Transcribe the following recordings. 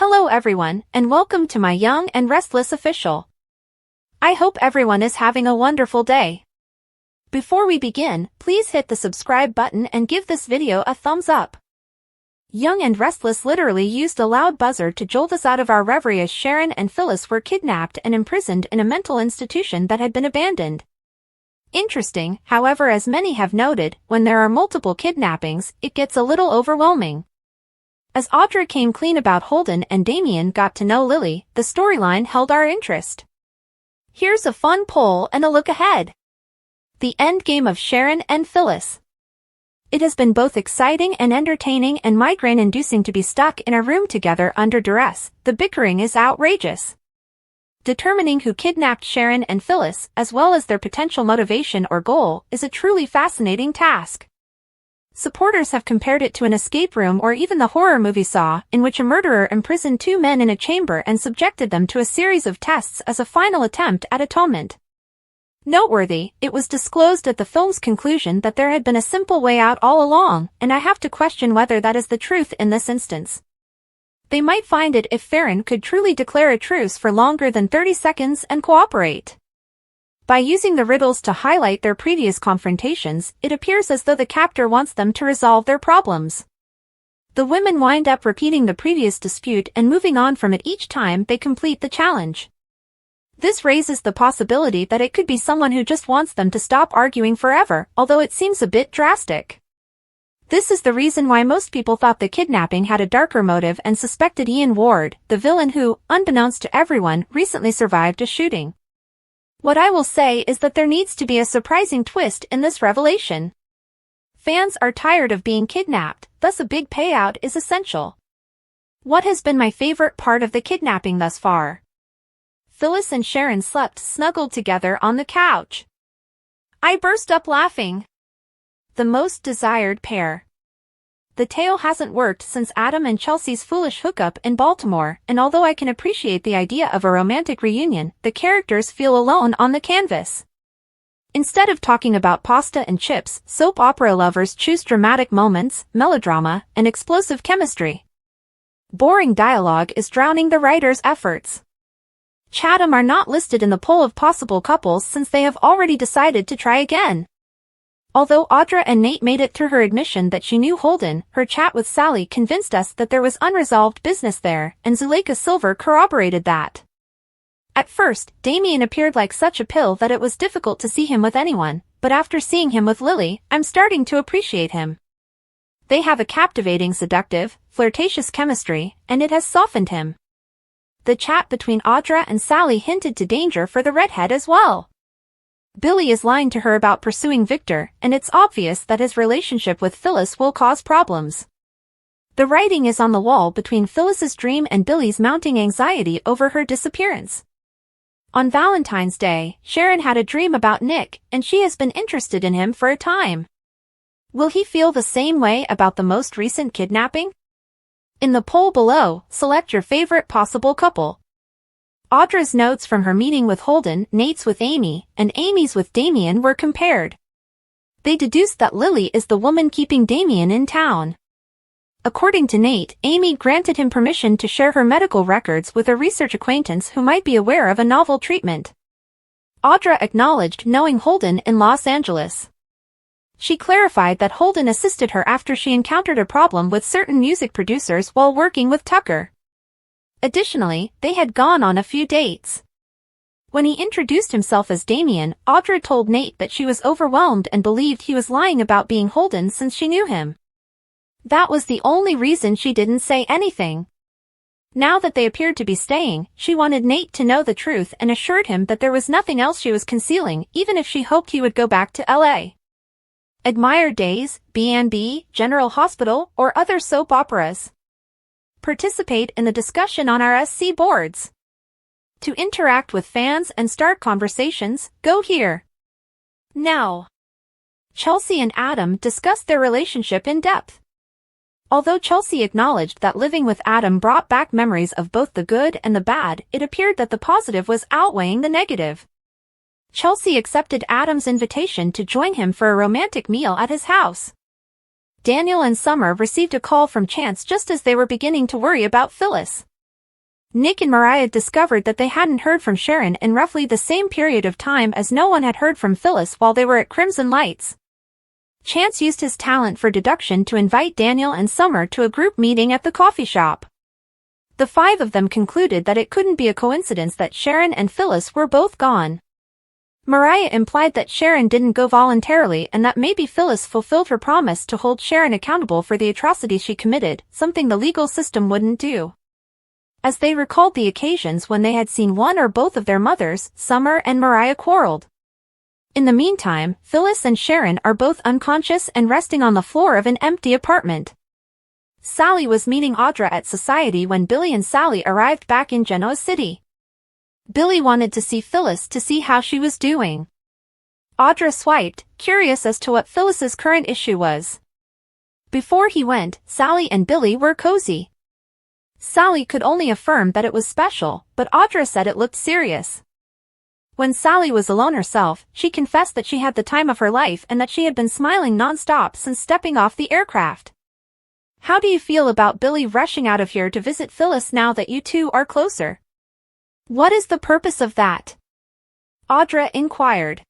Hello everyone, and welcome to my Young and Restless official. I hope everyone is having a wonderful day. Before we begin, please hit the subscribe button and give this video a thumbs up. Young and Restless literally used a loud buzzer to jolt us out of our reverie as Sharon and Phyllis were kidnapped and imprisoned in a mental institution that had been abandoned. Interesting, however, as many have noted, when there are multiple kidnappings, it gets a little overwhelming. As Audra came clean about Holden and Damien got to know Lily, the storyline held our interest. Here's a fun poll and a look ahead. The endgame of Sharon and Phyllis. It has been both exciting and entertaining and migraine-inducing to be stuck in a room together under duress. The bickering is outrageous. Determining who kidnapped Sharon and Phyllis, as well as their potential motivation or goal, is a truly fascinating task. Supporters have compared it to an escape room or even the horror movie Saw, in which a murderer imprisoned two men in a chamber and subjected them to a series of tests as a final attempt at atonement. Noteworthy, it was disclosed at the film's conclusion that there had been a simple way out all along, and I have to question whether that is the truth in this instance. They might find it if Farron could truly declare a truce for longer than 30 seconds and cooperate. By using the riddles to highlight their previous confrontations, it appears as though the captor wants them to resolve their problems. The women wind up repeating the previous dispute and moving on from it each time they complete the challenge. This raises the possibility that it could be someone who just wants them to stop arguing forever, although it seems a bit drastic. This is the reason why most people thought the kidnapping had a darker motive and suspected Ian Ward, the villain who, unbeknownst to everyone, recently survived a shooting. What I will say is that there needs to be a surprising twist in this revelation. Fans are tired of being kidnapped, thus a big payout is essential. What has been my favorite part of the kidnapping thus far? Phyllis and Sharon slept snuggled together on the couch. I burst up laughing. The most desired pair. The tale hasn't worked since Adam and Chelsea's foolish hookup in Baltimore, and although I can appreciate the idea of a romantic reunion, the characters feel alone on the canvas. Instead of talking about pasta and chips, soap opera lovers choose dramatic moments, melodrama, and explosive chemistry. Boring dialogue is drowning the writers' efforts. Chatham are not listed in the poll of possible couples since they have already decided to try again. Although Audra and Nate made it through her admission that she knew Holden, her chat with Sally convinced us that there was unresolved business there, and Zuleika Silver corroborated that. At first, Damien appeared like such a pill that it was difficult to see him with anyone, but after seeing him with Lily, I'm starting to appreciate him. They have a captivating, seductive, flirtatious chemistry, and it has softened him. The chat between Audra and Sally hinted to danger for the redhead as well. Billy is lying to her about pursuing Victor, and it's obvious that his relationship with Phyllis will cause problems. The writing is on the wall between Phyllis's dream and Billy's mounting anxiety over her disappearance. On Valentine's Day, Sharon had a dream about Nick, and she has been interested in him for a time. Will he feel the same way about the most recent kidnapping? In the poll below, select your favorite possible couple. Audra's notes from her meeting with Holden, Nate's with Amy, and Amy's with Damien were compared. They deduced that Lily is the woman keeping Damien in town. According to Nate, Amy granted him permission to share her medical records with a research acquaintance who might be aware of a novel treatment. Audra acknowledged knowing Holden in Los Angeles. She clarified that Holden assisted her after she encountered a problem with certain music producers while working with Tucker. Additionally, they had gone on a few dates. When he introduced himself as Damien, Audra told Nate that she was overwhelmed and believed he was lying about being Holden since she knew him. That was the only reason she didn't say anything. Now that they appeared to be staying, she wanted Nate to know the truth and assured him that there was nothing else she was concealing, even if she hoped he would go back to LA. Admire Days, B&B, General Hospital, or other soap operas. Participate in the discussion on our SC boards. To interact with fans and start conversations, go here. Now. Chelsea and Adam discussed their relationship in depth. Although Chelsea acknowledged that living with Adam brought back memories of both the good and the bad, it appeared that the positive was outweighing the negative. Chelsea accepted Adam's invitation to join him for a romantic meal at his house. Daniel and Summer received a call from Chance just as they were beginning to worry about Phyllis. Nick and Mariah discovered that they hadn't heard from Sharon in roughly the same period of time as no one had heard from Phyllis while they were at Crimson Lights. Chance used his talent for deduction to invite Daniel and Summer to a group meeting at the coffee shop. The five of them concluded that it couldn't be a coincidence that Sharon and Phyllis were both gone. Mariah implied that Sharon didn't go voluntarily and that maybe Phyllis fulfilled her promise to hold Sharon accountable for the atrocities she committed, something the legal system wouldn't do. As they recalled the occasions when they had seen one or both of their mothers, Summer and Mariah quarreled. In the meantime, Phyllis and Sharon are both unconscious and resting on the floor of an empty apartment. Sally was meeting Audra at Society when Billy and Sally arrived back in Genoa City. Billy wanted to see Phyllis to see how she was doing. Audra swiped, curious as to what Phyllis's current issue was. Before he went, Sally and Billy were cozy. Sally could only affirm that it was special, but Audra said it looked serious. When Sally was alone herself, she confessed that she had the time of her life and that she had been smiling non-stop since stepping off the aircraft. How do you feel about Billy rushing out of here to visit Phyllis now that you two are closer? What is the purpose of that? Audra inquired.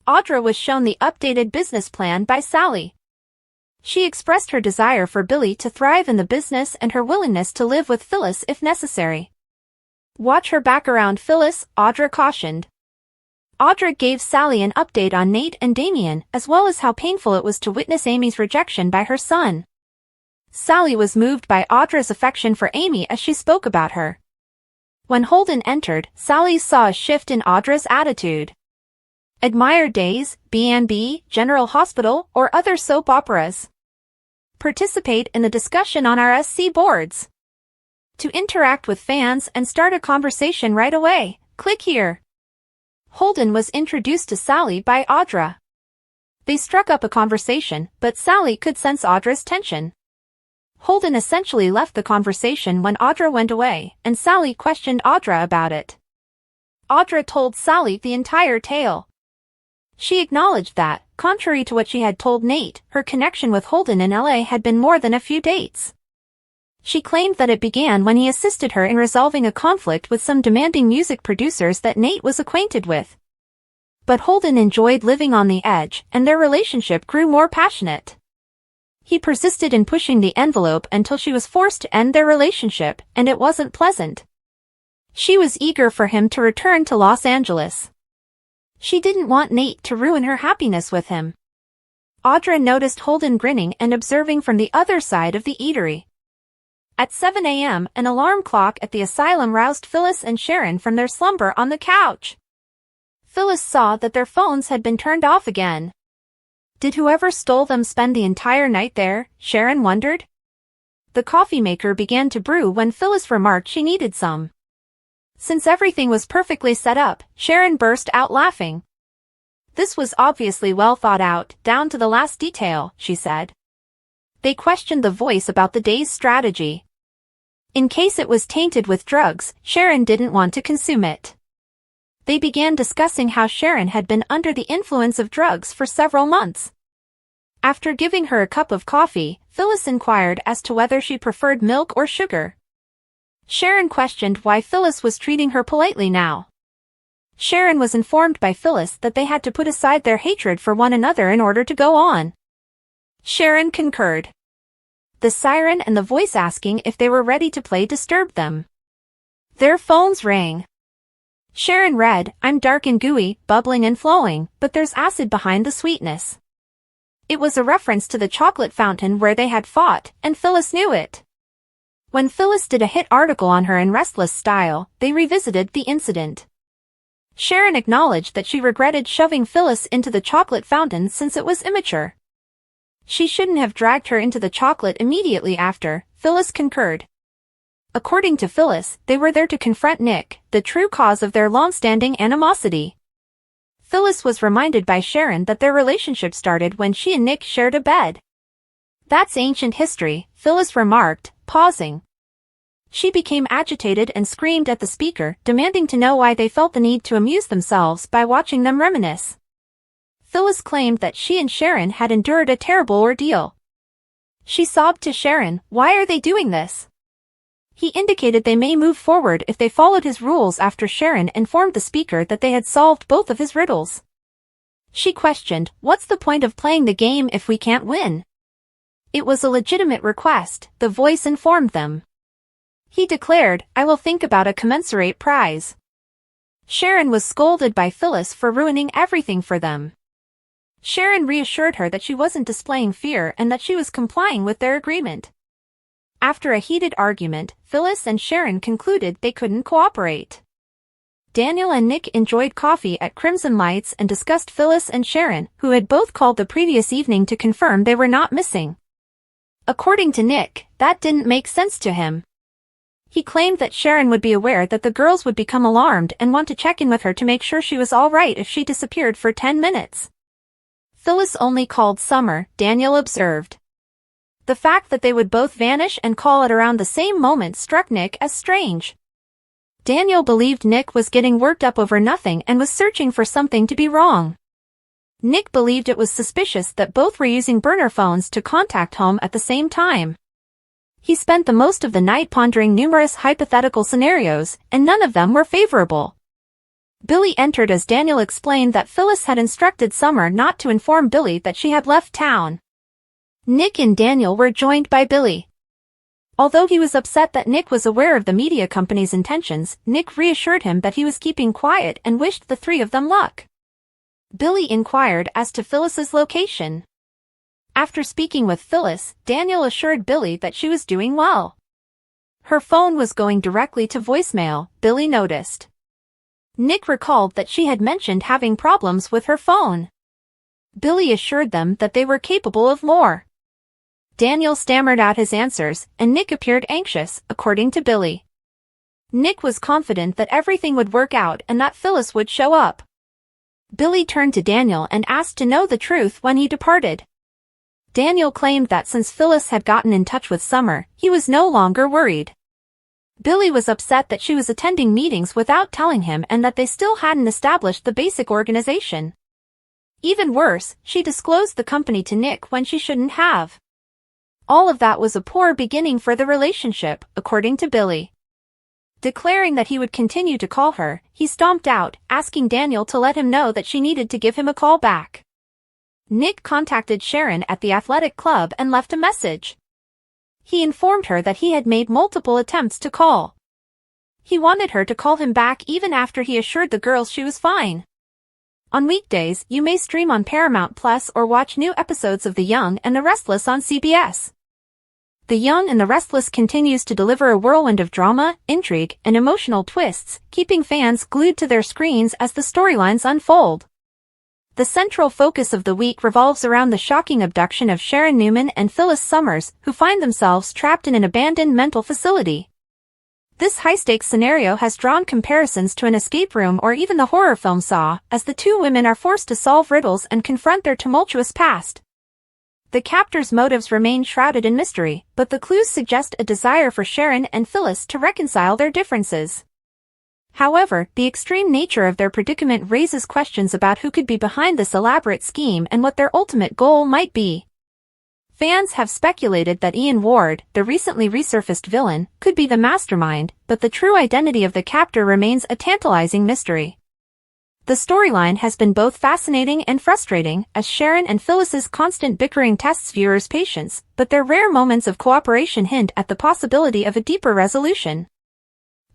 Audra was shown the updated business plan by Sally. She expressed her desire for Billy to thrive in the business and her willingness to live with Phyllis if necessary. Watch her back around Phyllis, Audra cautioned. Audra gave Sally an update on Nate and Damien, as well as how painful it was to witness Amy's rejection by her son. Sally was moved by Audra's affection for Amy as she spoke about her. When Holden entered, Sally saw a shift in Audra's attitude. Admire Days, B&B, General Hospital, or other soap operas. Participate in the discussion on our SC boards. To interact with fans and start a conversation right away, click here. Holden was introduced to Sally by Audra. They struck up a conversation, but Sally could sense Audra's tension. Holden essentially left the conversation when Audra went away, and Sally questioned Audra about it. Audra told Sally the entire tale. She acknowledged that, contrary to what she had told Nate, her connection with Holden in LA had been more than a few dates. She claimed that it began when he assisted her in resolving a conflict with some demanding music producers that Nate was acquainted with. But Holden enjoyed living on the edge, and their relationship grew more passionate. He persisted in pushing the envelope until she was forced to end their relationship, and it wasn't pleasant. She was eager for him to return to Los Angeles. She didn't want Nate to ruin her happiness with him. Audra noticed Holden grinning and observing from the other side of the eatery. At 7 a.m., an alarm clock at the asylum roused Phyllis and Sharon from their slumber on the couch. Phyllis saw that their phones had been turned off again. Did whoever stole them spend the entire night there? Sharon wondered. The coffee maker began to brew when Phyllis remarked she needed some. Since everything was perfectly set up, Sharon burst out laughing. This was obviously well thought out, down to the last detail, she said. They questioned the voice about the day's strategy. In case it was tainted with drugs, Sharon didn't want to consume it. They began discussing how Sharon had been under the influence of drugs for several months. After giving her a cup of coffee, Phyllis inquired as to whether she preferred milk or sugar. Sharon questioned why Phyllis was treating her politely now. Sharon was informed by Phyllis that they had to put aside their hatred for one another in order to go on. Sharon concurred. The siren and the voice asking if they were ready to play disturbed them. Their phones rang. Sharon read, "I'm dark and gooey, bubbling and flowing, but there's acid behind the sweetness." It was a reference to the chocolate fountain where they had fought, and Phyllis knew it. When Phyllis did a hit article on her in Restless style, they revisited the incident. Sharon acknowledged that she regretted shoving Phyllis into the chocolate fountain since it was immature. She shouldn't have dragged her into the chocolate immediately after, Phyllis concurred. According to Phyllis, they were there to confront Nick, the true cause of their long-standing animosity. Phyllis was reminded by Sharon that their relationship started when she and Nick shared a bed. That's ancient history, Phyllis remarked, pausing. She became agitated and screamed at the speaker, demanding to know why they felt the need to amuse themselves by watching them reminisce. Phyllis claimed that she and Sharon had endured a terrible ordeal. She sobbed to Sharon, "Why are they doing this? He indicated they may move forward if they followed his rules after Sharon informed the speaker that they had solved both of his riddles. She questioned, "What's the point of playing the game if we can't win?" It was a legitimate request, the voice informed them. He declared, "I will think about a commensurate prize." Sharon was scolded by Phyllis for ruining everything for them. Sharon reassured her that she wasn't displaying fear and that she was complying with their agreement. After a heated argument, Phyllis and Sharon concluded they couldn't cooperate. Daniel and Nick enjoyed coffee at Crimson Lights and discussed Phyllis and Sharon, who had both called the previous evening to confirm they were not missing. According to Nick, that didn't make sense to him. He claimed that Sharon would be aware that the girls would become alarmed and want to check in with her to make sure she was all right if she disappeared for 10 minutes. Phyllis only called Summer, Daniel observed. The fact that they would both vanish and call at around the same moment struck Nick as strange. Daniel believed Nick was getting worked up over nothing and was searching for something to be wrong. Nick believed it was suspicious that both were using burner phones to contact home at the same time. He spent the most of the night pondering numerous hypothetical scenarios, and none of them were favorable. Billy entered as Daniel explained that Phyllis had instructed Summer not to inform Billy that she had left town. Nick and Daniel were joined by Billy. Although he was upset that Nick was aware of the media company's intentions, Nick reassured him that he was keeping quiet and wished the three of them luck. Billy inquired as to Phyllis's location. After speaking with Phyllis, Daniel assured Billy that she was doing well. Her phone was going directly to voicemail, Billy noticed. Nick recalled that she had mentioned having problems with her phone. Billy assured them that they were capable of more. Daniel stammered out his answers, and Nick appeared anxious, according to Billy. Nick was confident that everything would work out and that Phyllis would show up. Billy turned to Daniel and asked to know the truth when he departed. Daniel claimed that since Phyllis had gotten in touch with Summer, he was no longer worried. Billy was upset that she was attending meetings without telling him and that they still hadn't established the basic organization. Even worse, she disclosed the company to Nick when she shouldn't have. All of that was a poor beginning for the relationship, according to Billy. Declaring that he would continue to call her, he stomped out, asking Daniel to let him know that she needed to give him a call back. Nick contacted Sharon at the athletic club and left a message. He informed her that he had made multiple attempts to call. He wanted her to call him back even after he assured the girls she was fine. On weekdays, you may stream on Paramount Plus or watch new episodes of The Young and the Restless on CBS. The Young and the Restless continues to deliver a whirlwind of drama, intrigue, and emotional twists, keeping fans glued to their screens as the storylines unfold. The central focus of the week revolves around the shocking abduction of Sharon Newman and Phyllis Summers, who find themselves trapped in an abandoned mental facility. This high-stakes scenario has drawn comparisons to an escape room or even the horror film Saw, as the two women are forced to solve riddles and confront their tumultuous past. The captors' motives remain shrouded in mystery, but the clues suggest a desire for Sharon and Phyllis to reconcile their differences. However, the extreme nature of their predicament raises questions about who could be behind this elaborate scheme and what their ultimate goal might be. Fans have speculated that Ian Ward, the recently resurfaced villain, could be the mastermind, but the true identity of the captor remains a tantalizing mystery. The storyline has been both fascinating and frustrating, as Sharon and Phyllis's constant bickering tests viewers' patience, but their rare moments of cooperation hint at the possibility of a deeper resolution.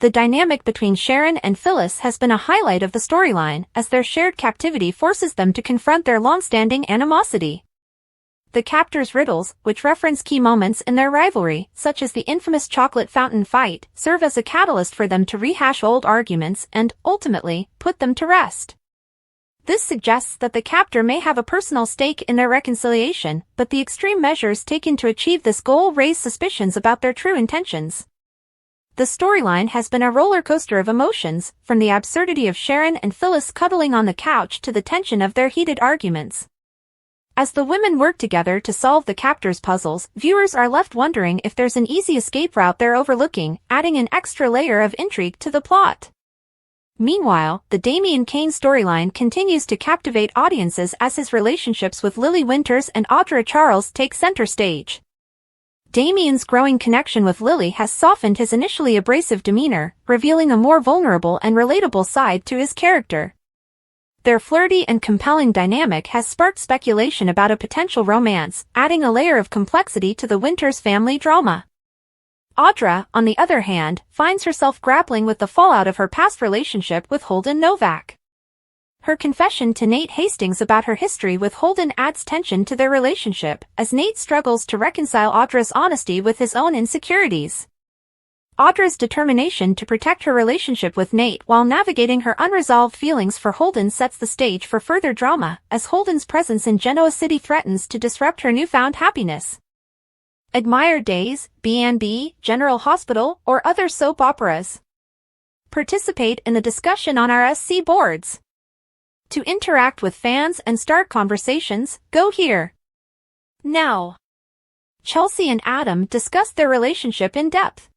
The dynamic between Sharon and Phyllis has been a highlight of the storyline, as their shared captivity forces them to confront their long-standing animosity. The captors' riddles, which reference key moments in their rivalry, such as the infamous chocolate fountain fight, serve as a catalyst for them to rehash old arguments and, ultimately, put them to rest. This suggests that the captor may have a personal stake in their reconciliation, but the extreme measures taken to achieve this goal raise suspicions about their true intentions. The storyline has been a roller coaster of emotions, from the absurdity of Sharon and Phyllis cuddling on the couch to the tension of their heated arguments. As the women work together to solve the captors' puzzles, viewers are left wondering if there's an easy escape route they're overlooking, adding an extra layer of intrigue to the plot. Meanwhile, the Damian Kane storyline continues to captivate audiences as his relationships with Lily Winters and Audra Charles take center stage. Damien's growing connection with Lily has softened his initially abrasive demeanor, revealing a more vulnerable and relatable side to his character. Their flirty and compelling dynamic has sparked speculation about a potential romance, adding a layer of complexity to the Winters family drama. Audra, on the other hand, finds herself grappling with the fallout of her past relationship with Holden Novak. Her confession to Nate Hastings about her history with Holden adds tension to their relationship, as Nate struggles to reconcile Audra's honesty with his own insecurities. Audra's determination to protect her relationship with Nate while navigating her unresolved feelings for Holden sets the stage for further drama, as Holden's presence in Genoa City threatens to disrupt her newfound happiness. Admire Days, B&B, General Hospital, or other soap operas. Participate in the discussion on our SC boards. To interact with fans and start conversations, go here. Now. Chelsea and Adam discussed their relationship in depth.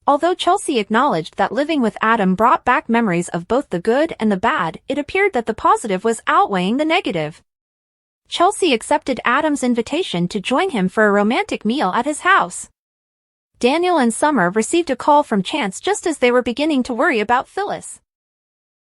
Although Chelsea acknowledged that living with Adam brought back memories of both the good and the bad, it appeared that the positive was outweighing the negative. Chelsea accepted Adam's invitation to join him for a romantic meal at his house. Daniel and Summer received a call from Chance just as they were beginning to worry about Phyllis.